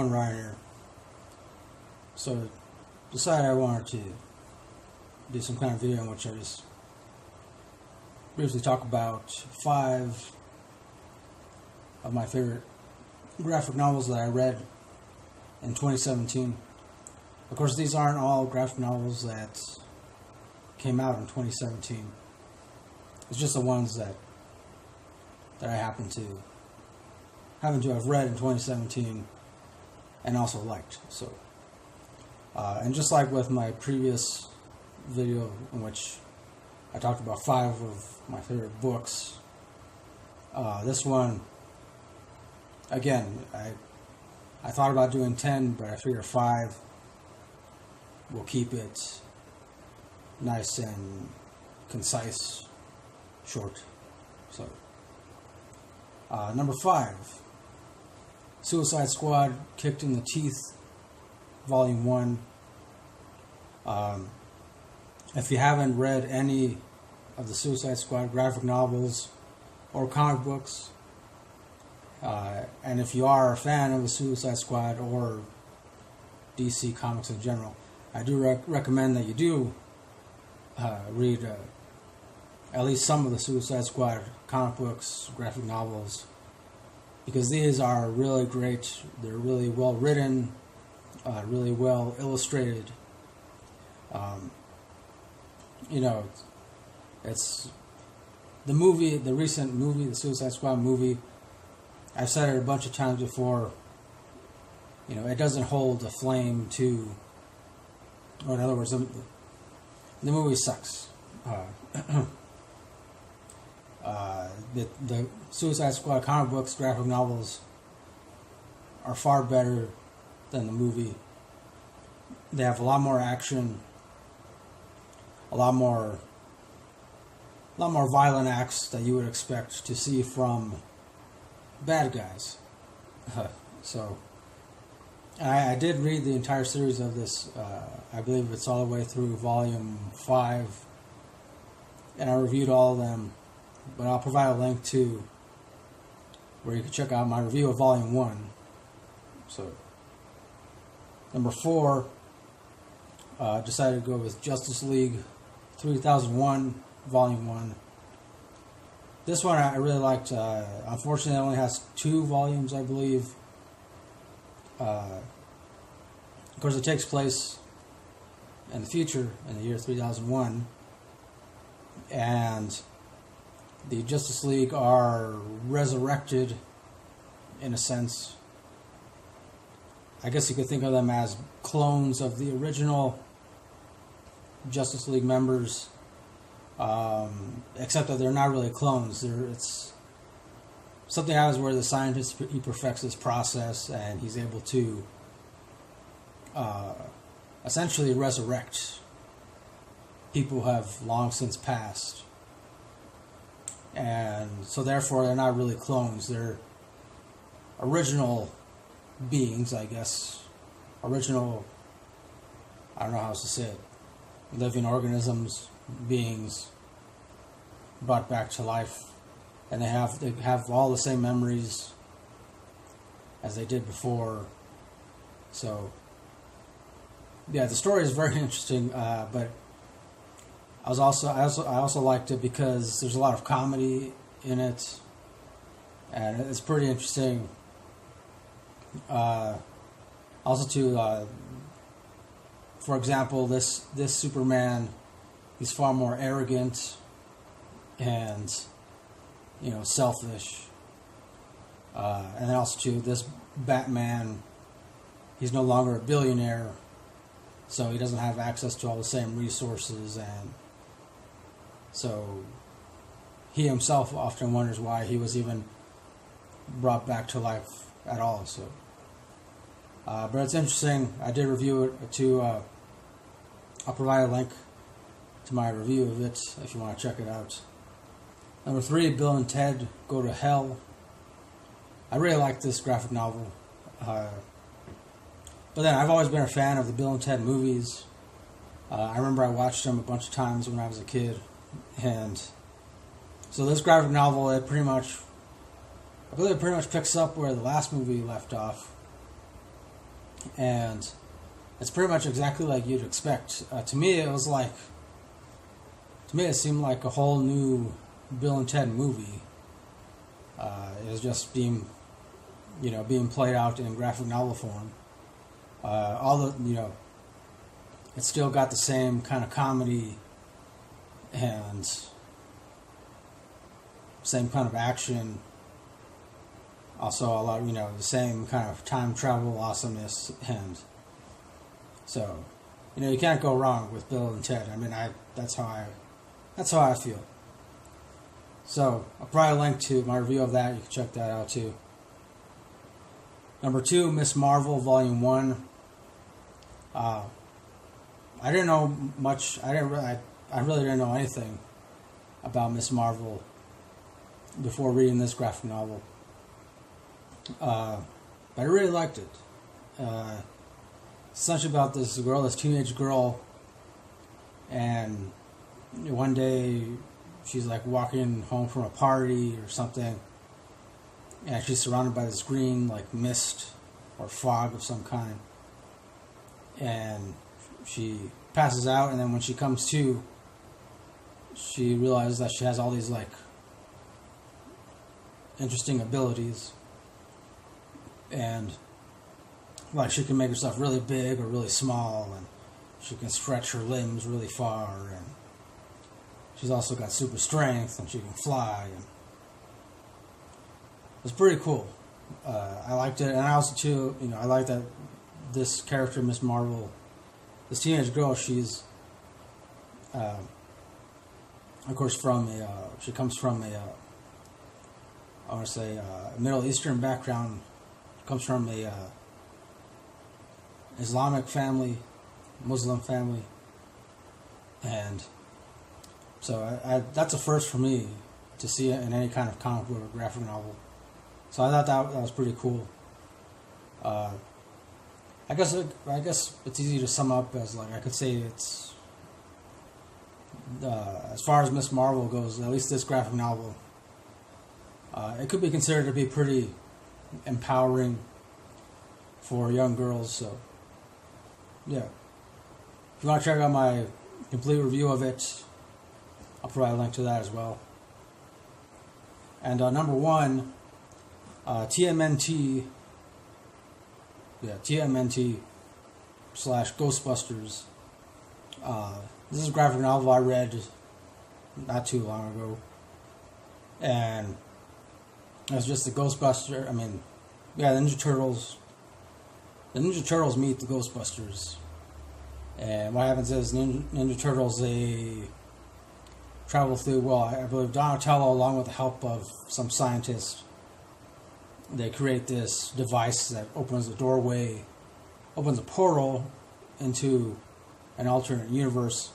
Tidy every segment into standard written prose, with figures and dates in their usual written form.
fun writing here. So decided I wanted to do some kind of video in which I just briefly talk about 5 of my favorite graphic novels that I read in 2017. Of course, these aren't all graphic novels that came out in 2017. It's just the ones that I happen to have read in 2017 and also liked. So, and just like with my previous video in which I talked about 5 of my favorite books, this one, again, I thought about doing 10, but I figure 5 will keep it nice and concise, short. So, number 5, Suicide Squad, Kicked in the Teeth, Volume 1. If you haven't read any of the Suicide Squad graphic novels or comic books, and if you are a fan of the Suicide Squad or DC Comics in general, I do recommend that you do read at least some of the Suicide Squad comic books, graphic novels, because these are really great. They're really well written, really well illustrated. It's the movie, the recent movie, the Suicide Squad movie. I've said it a bunch of times before. It doesn't hold a flame to, or in other words, the movie sucks. The Suicide Squad comic books, graphic novels are far better than the movie. They have a lot more action, a lot more violent acts that you would expect to see from bad guys. So, I did read the entire series of this. I believe it's all the way through Volume 5, and I reviewed all of them. But I'll provide a link to where you can check out my review of Volume 1. So, number 4, decided to go with Justice League 3001, Volume 1. This one I really liked. Unfortunately, it only has 2 volumes, I believe. Of course, it takes place in the future, in the year 3001. And the Justice League are resurrected, in a sense. I guess you could think of them as clones of the original Justice League members, except that they're not really clones. It's something happens where the scientist, he perfects his process and he's able to essentially resurrect people who have long since passed. And so therefore they're not really clones. They're original beings, I guess. Original, I don't know how else to say it. Living organisms, beings brought back to life. And they have all the same memories as they did before. So, yeah, the story is very interesting, but I also liked it because there's a lot of comedy in it, and it's pretty interesting. Also, too, for example, this Superman, he's far more arrogant and selfish. And then also, too, this Batman, he's no longer a billionaire, so he doesn't have access to all the same resources, and so he himself often wonders why he was even brought back to life at all. So, but it's interesting. I did review it too. I'll provide a link to my review of it if you want to check it out. Number 3, Bill and Ted Go to Hell. I really like this graphic novel. But then I've always been a fan of the Bill and Ted movies. I remember I watched them a bunch of times when I was a kid. And so this graphic novel, I believe it pretty much picks up where the last movie left off. and it's pretty much exactly like you'd expect. To me, it seemed like a whole new Bill and Ted movie. It was just being played out in graphic novel form. It's still got the same kind of comedy and same kind of action. Also, a lot of, the same kind of time travel awesomeness, and so, you can't go wrong with Bill and Ted. I mean, that's how I feel. So, I'll probably link to my review of that. You can check that out too. Number 2, Miss Marvel, Volume 1. I didn't know much. I really didn't know anything about Miss Marvel before reading this graphic novel. But I really liked it. It's essentially about this teenage girl, and one day she's like walking home from a party or something, and she's surrounded by this green like mist or fog of some kind, and she passes out, and then when she comes to, she realizes that she has all these like interesting abilities, and like she can make herself really big or really small, and she can stretch her limbs really far, and she's also got super strength, and she can fly, and it's pretty cool. I liked it, and I also too, I like that this character, Miss Marvel, this teenage girl, she's, of course, she comes from a Middle Eastern background, comes from a Islamic family, Muslim family, and so that's a first for me to see it in any kind of comic book or graphic novel. So I thought that was pretty cool. I guess it's easy to sum up as like I could say it's as far as Miss Marvel goes, at least this graphic novel, it could be considered to be pretty empowering for young girls. So yeah, if you want to check out my complete review of it, I'll provide a link to that as well. And number 1, TMNT /Ghostbusters. This is a graphic novel I read not too long ago, and it's just the Ghostbuster. The Ninja Turtles. The Ninja Turtles meet the Ghostbusters, and what happens is Ninja Turtles, they travel through. Well, I believe Donatello, along with the help of some scientists, they create this device that opens a portal into an alternate universe,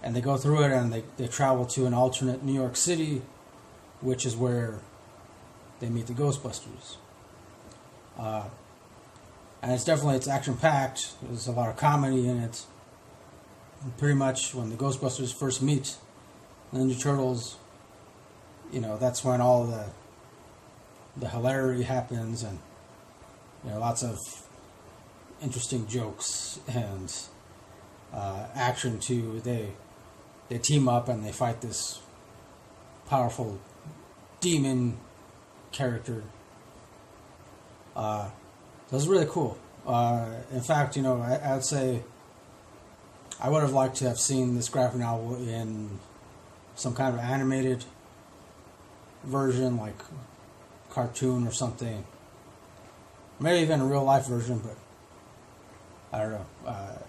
and they go through it, and they travel to an alternate New York City, which is where they meet the Ghostbusters. And it's action-packed. There's a lot of comedy in it. And pretty much when the Ghostbusters first meet the Ninja Turtles, that's when all the hilarity happens, and lots of interesting jokes and action too. They team up and they fight this powerful demon character. So it's really cool. In fact, I'd say I would have liked to have seen this graphic novel in some kind of animated version, like cartoon or something. Maybe even a real life version, but I don't know.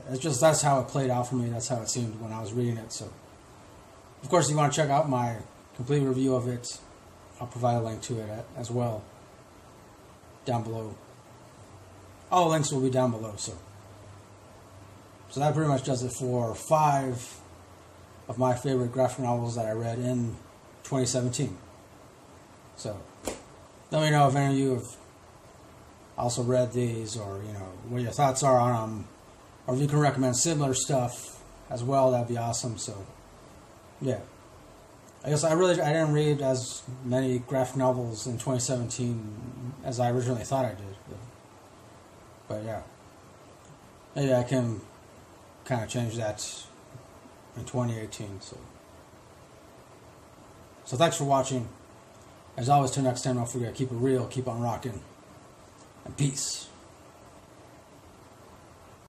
That's how it played out for me. That's how it seemed when I was reading it. So, of course, if you want to check out my complete review of it, I'll provide a link to it as well down below. All links will be down below. So that pretty much does it for 5 of my favorite graphic novels that I read in 2017. So let me know if any of you have also read these, or what your thoughts are on them, or if you can recommend similar stuff as well. That'd be awesome. So yeah, I guess I didn't read as many graphic novels in 2017 as I originally thought I did, but But yeah, maybe I can kind of change that in 2018. So thanks for watching. As always, till next time, don't forget, keep it real, keep on rocking, and peace.